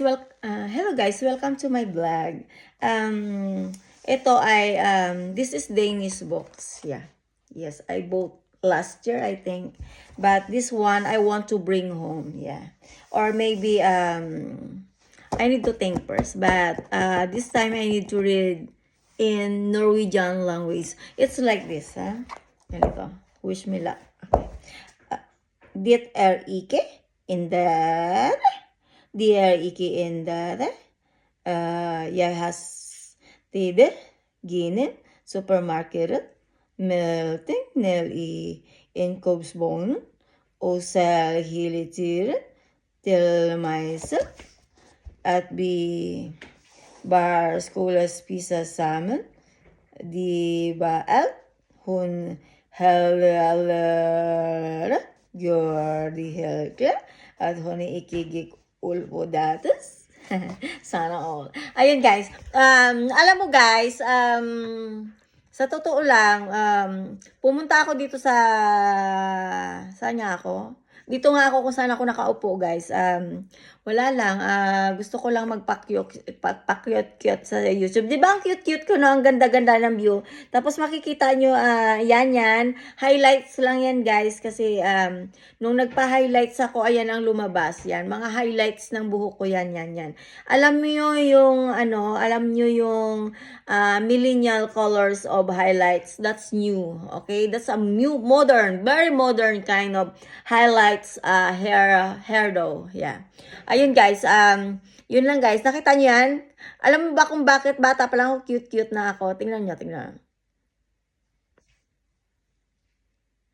Hello guys, welcome to my vlog. Ito ay this is Danish books. Yeah. Yes, I bought last year I think. But this one I want to bring home, yeah. Or maybe I need to think first, but this time I need to read in Norwegian language. It's like this, huh? Ganito. Wish me luck. Okay. Dit ikke in der. Diğer ikiinde de jeg har tider ginen supermarkedet melting ned i innkaupsvognen og selv hele tiden til meg selv at vi bare skulle spise sammen. De var alt hun heller gjør de helt klart at hun ikke gikk ulpo datas. Sana all. Ayun guys. Alam mo guys, sa totoo lang, pumunta ako dito saan nga ako? Dito nga ako kung saan ako nakaupo guys. Wala lang, gusto ko lang magpa-cute sa YouTube. Di ba ang cute-cute ko, no? Ang ganda-ganda ng view. Tapos makikita nyo, yan. Highlights lang yan guys. Kasi nung nagpa-highlights ako, ayan ang lumabas. Yan, mga highlights ng buhok ko, yan. Alam nyo yung, millennial colors of highlights. That's new, okay? That's a new, modern, very modern kind of highlights hair though. Yeah. Ayun guys, yun lang guys. Nakita niyo yan? Alam mo ba kung bakit bata pa lang ako, cute-cute na ako? Tingnan niyo.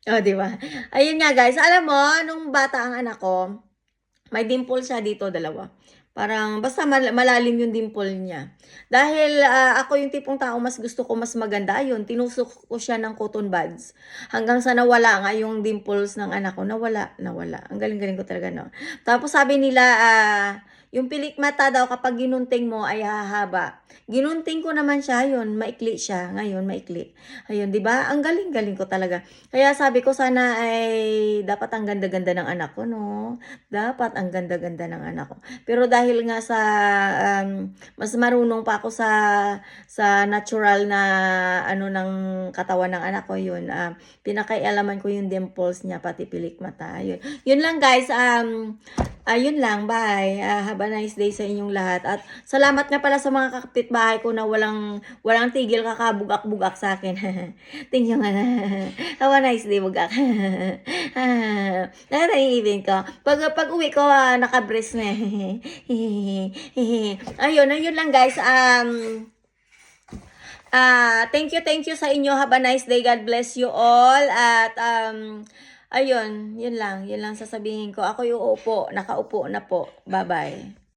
Oh, di ba? Ayun nga guys. Alam mo, nung bata ang anak ko, may dimple siya dito, dalawa. Parang basta malalim yung dimple niya. Dahil ako yung tipong tao mas gusto ko mas maganda yun. Tinusok ko siya ng cotton buds. Hanggang sa nawala nga yung dimples ng anak ko. Nawala. Ang galing-galing ko talaga, no? Tapos sabi nila, yung pilik mata daw kapag ginunting mo ay hahaba. Ginunting ko naman siya, yun, maikli siya. Ngayon, maikli. Ayun, di ba? Ang galing-galing ko talaga. Kaya sabi ko sana ay dapat ang ganda-ganda ng anak ko, no? Dapat ang ganda-ganda ng anak ko. Pero dahil nga sa mas marunong pa ako sa natural na ng katawan ng anak ko, yun. Pinakaialaman ko yung dimples niya, pati pilik mata. Yun lang guys. Ayun lang, bye. Have a nice day sa inyong lahat. At salamat nga pala sa mga kapitbahay ko na walang tigil kakabugak-bugak sa akin. Thank you nga. Have a nice day, bugak. Naiibin ko. Pag uwi ko, naka-brace na. Ayun lang guys. Thank you sa inyo. Have a nice day. God bless you all. At ayun, yun lang sasabihin ko. Ako yung nakaupo na po. Bye-bye.